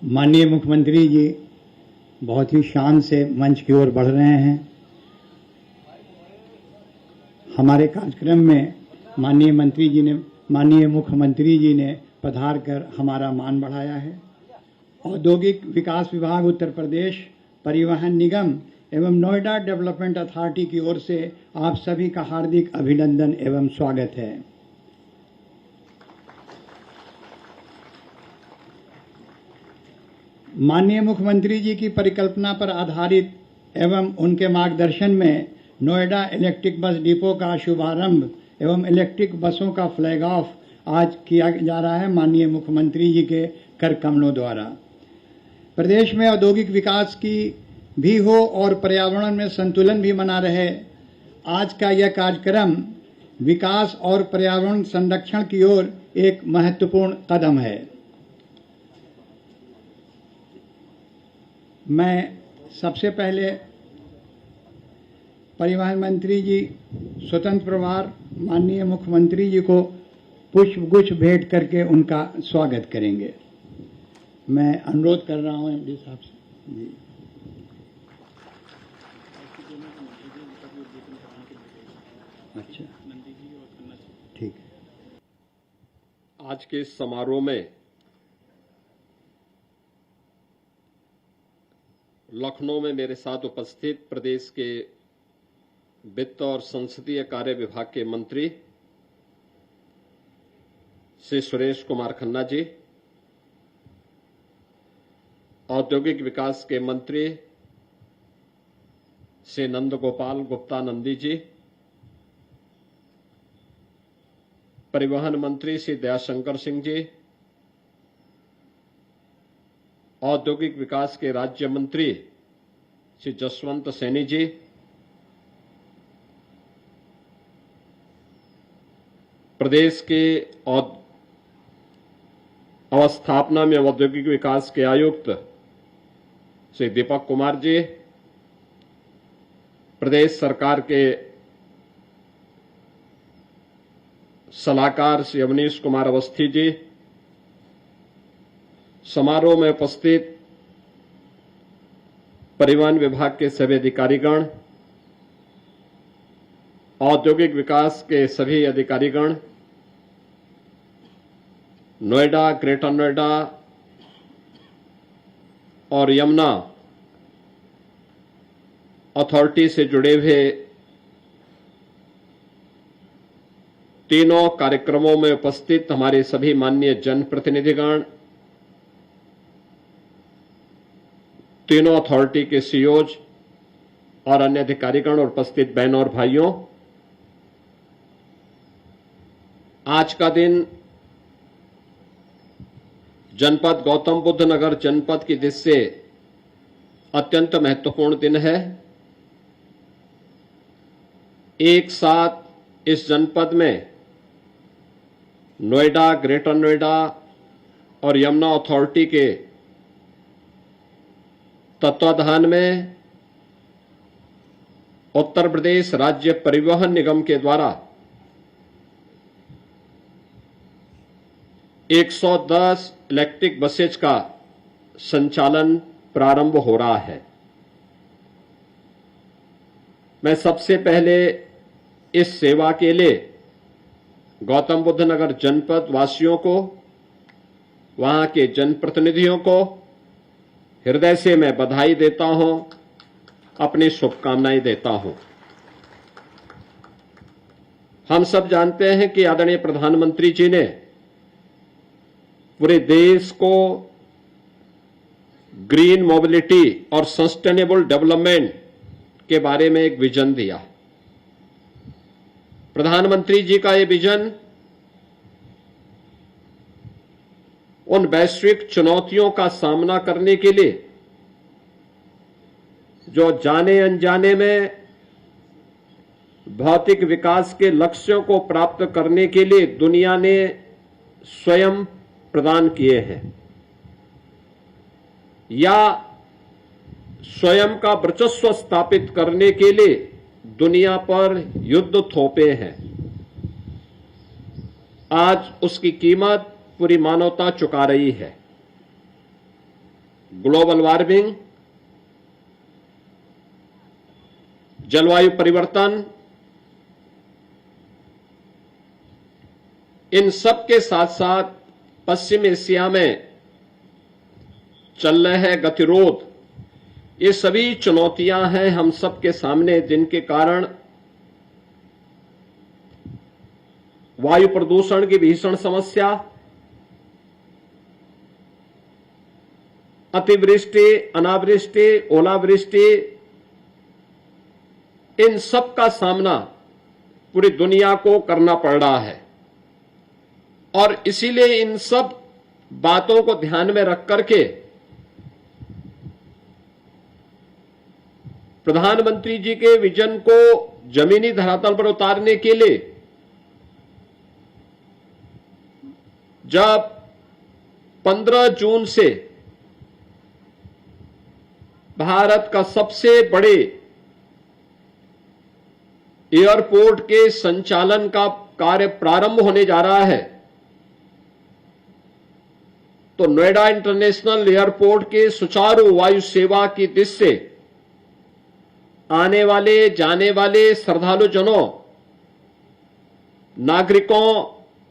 माननीय मुख्यमंत्री जी बहुत ही शान से मंच की ओर बढ़ रहे हैं। हमारे कार्यक्रम में माननीय मुख्यमंत्री जी ने पधार कर हमारा मान बढ़ाया है। औद्योगिक विकास विभाग उत्तर प्रदेश, परिवहन निगम एवं नोएडा डेवलपमेंट अथॉरिटी की ओर से आप सभी का हार्दिक अभिनंदन एवं स्वागत है। माननीय मुख्यमंत्री जी की परिकल्पना पर आधारित एवं उनके मार्गदर्शन में नोएडा इलेक्ट्रिक बस डिपो का शुभारंभ एवं इलेक्ट्रिक बसों का फ्लैग ऑफ आज किया जा रहा है माननीय मुख्यमंत्री जी के कर कमलों द्वारा। प्रदेश में औद्योगिक विकास की भी हो और पर्यावरण में संतुलन भी बना रहे, आज का यह कार्यक्रम विकास और पर्यावरण संरक्षण की ओर एक महत्वपूर्ण कदम है। मैं सबसे पहले परिवहन मंत्री जी स्वतंत्र प्रभार माननीय मुख्यमंत्री जी को पुष्पगुच्छ भेंट करके उनका स्वागत करेंगे। मैं अनुरोध कर रहा हूं एमडी साहब से जी। अच्छा, ठीक है। आज के इस समारोह में लखनऊ में मेरे साथ उपस्थित प्रदेश के वित्त और संसदीय कार्य विभाग के मंत्री श्री सुरेश कुमार खन्ना जी, औद्योगिक विकास के मंत्री श्री नंद गोपाल गुप्ता नंदी जी, परिवहन मंत्री श्री दयाशंकर सिंह जी, औद्योगिक विकास के राज्य मंत्री श्री जसवंत सैनी जी, प्रदेश के अवस्थापना में औद्योगिक विकास के आयुक्त श्री दीपक कुमार जी, प्रदेश सरकार के सलाहकार श्री अवनीश कुमार अवस्थी जी, समारोह में उपस्थित परिवहन विभाग के सभी अधिकारीगण, औद्योगिक विकास के सभी अधिकारीगण, नोएडा, ग्रेटर नोएडा और यमुना अथॉरिटी से जुड़े हुए तीनों कार्यक्रमों में उपस्थित हमारे सभी माननीय जनप्रतिनिधिगण, तीनों अथॉरिटी के सीईओज और अन्य अधिकारीगण और उपस्थित बहनों और भाइयों, आज का दिन जनपद गौतम बुद्ध नगर जनपद की दृष्टि से अत्यंत महत्वपूर्ण दिन है। एक साथ इस जनपद में नोएडा, ग्रेटर नोएडा और यमुना अथॉरिटी के तत्वाधान में उत्तर प्रदेश राज्य परिवहन निगम के द्वारा 110 इलेक्ट्रिक बसेज का संचालन प्रारंभ हो रहा है। मैं सबसे पहले इस सेवा के लिए गौतम बुद्ध नगर जनपद वासियों को, वहां के जनप्रतिनिधियों को हृदय से मैं बधाई देता हूं, अपनी शुभकामनाएं देता हूं। हम सब जानते हैं कि आदरणीय प्रधानमंत्री जी ने पूरे देश को ग्रीन मोबिलिटी और सस्टेनेबल डेवलपमेंट के बारे में एक विजन दिया। प्रधानमंत्री जी का ये विजन उन वैश्विक चुनौतियों का सामना करने के लिए जो जाने अनजाने में भौतिक विकास के लक्ष्यों को प्राप्त करने के लिए दुनिया ने स्वयं प्रदान किए हैं या स्वयं का वर्चस्व स्थापित करने के लिए दुनिया पर युद्ध थोपे हैं। आज उसकी कीमत पूरी मानवता चुका रही है। ग्लोबल वार्मिंग, जलवायु परिवर्तन, इन सब के साथ साथ पश्चिम एशिया में चल रहे हैं गतिरोध, ये सभी चुनौतियां हैं हम सब के सामने, जिनके कारण वायु प्रदूषण की भीषण समस्या, अतिवृष्टि, अनावृष्टि, ओलावृष्टि, इन सब का सामना पूरी दुनिया को करना पड़ रहा है। और इसीलिए इन सब बातों को ध्यान में रख करके प्रधानमंत्री जी के विजन को जमीनी धरातल पर उतारने के लिए जब 15 जून से भारत का सबसे बड़े एयरपोर्ट के संचालन का कार्य प्रारंभ होने जा रहा है, तो नोएडा इंटरनेशनल एयरपोर्ट के सुचारू वायु सेवा की दृष्टि से आने वाले जाने वाले श्रद्धालुजनों, नागरिकों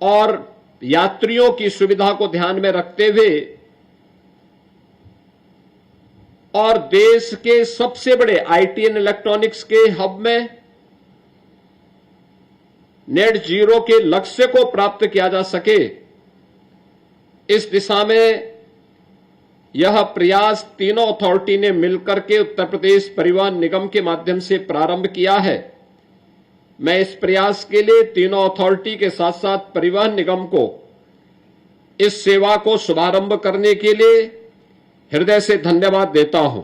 और यात्रियों की सुविधा को ध्यान में रखते हुए और देश के सबसे बड़े आईटी एंड इलेक्ट्रॉनिक्स के हब में नेट जीरो के लक्ष्य को प्राप्त किया जा सके, इस दिशा में यह प्रयास तीनों अथॉरिटी ने मिलकर के उत्तर प्रदेश परिवहन निगम के माध्यम से प्रारंभ किया है। मैं इस प्रयास के लिए तीनों अथॉरिटी के साथ साथ परिवहन निगम को इस सेवा को शुभारंभ करने के लिए हृदय से धन्यवाद देता हूं।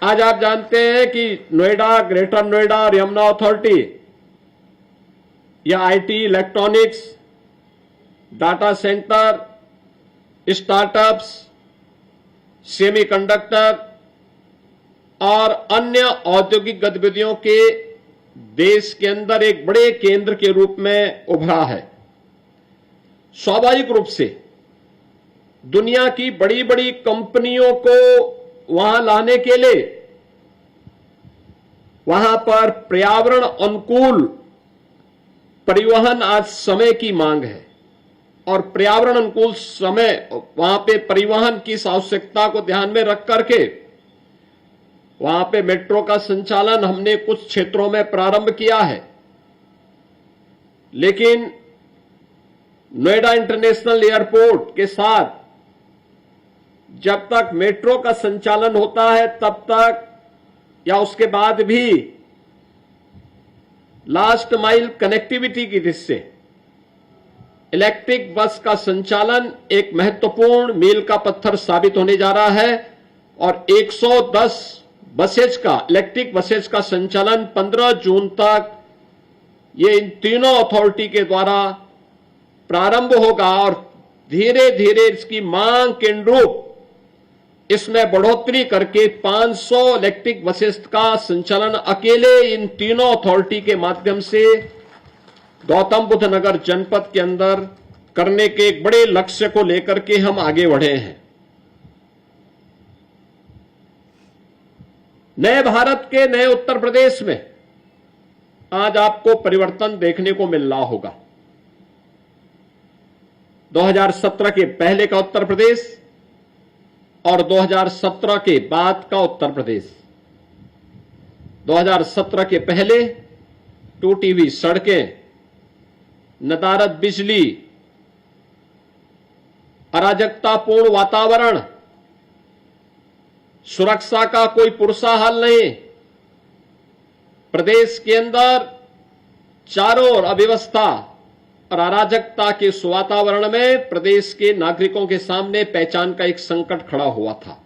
आज आप जानते हैं कि नोएडा, ग्रेटर नोएडा और यमुना अथॉरिटी या IT, electronics, data centre, startups, semiconductor और अन्य औद्योगिक गतिविधियों के देश के अंदर एक बड़े केंद्र के रूप में उभरा है। स्वाभाविक रूप से दुनिया की बड़ी बड़ी कंपनियों को वहां लाने के लिए वहां पर पर्यावरण अनुकूल परिवहन आज समय की मांग है और पर्यावरण अनुकूल समय वहां पे परिवहन की आवश्यकता को ध्यान में रख करके वहां पे मेट्रो का संचालन हमने कुछ क्षेत्रों में प्रारंभ किया है। लेकिन नोएडा इंटरनेशनल एयरपोर्ट के साथ जब तक मेट्रो का संचालन होता है तब तक या उसके बाद भी लास्ट माइल कनेक्टिविटी की दृष्टि से इलेक्ट्रिक बस का संचालन एक महत्वपूर्ण मील का पत्थर साबित होने जा रहा है और 110 बसेज का, इलेक्ट्रिक बसेज का संचालन 15 जून तक ये इन तीनों अथॉरिटी के द्वारा प्रारंभ होगा और धीरे धीरे इसकी मांग के अनुरूप इसमें बढ़ोतरी करके 500 इलेक्ट्रिक बसेस का संचालन अकेले इन तीनों अथॉरिटी के माध्यम से गौतम बुद्ध नगर जनपद के अंदर करने के एक बड़े लक्ष्य को लेकर के हम आगे बढ़े हैं। नए भारत के नए उत्तर प्रदेश में आज आपको परिवर्तन देखने को मिल रहा होगा। 2017 के पहले का उत्तर प्रदेश और 2017 के बाद का उत्तर प्रदेश। 2017 के पहले टूटी हुई सड़कें, नदारद बिजली, अराजकतापूर्ण वातावरण, सुरक्षा का कोई पुरसा हल नहीं, प्रदेश के अंदर चारों ओर अव्यवस्था और अराजकता के इस वातावरण में प्रदेश के नागरिकों के सामने पहचान का एक संकट खड़ा हुआ था।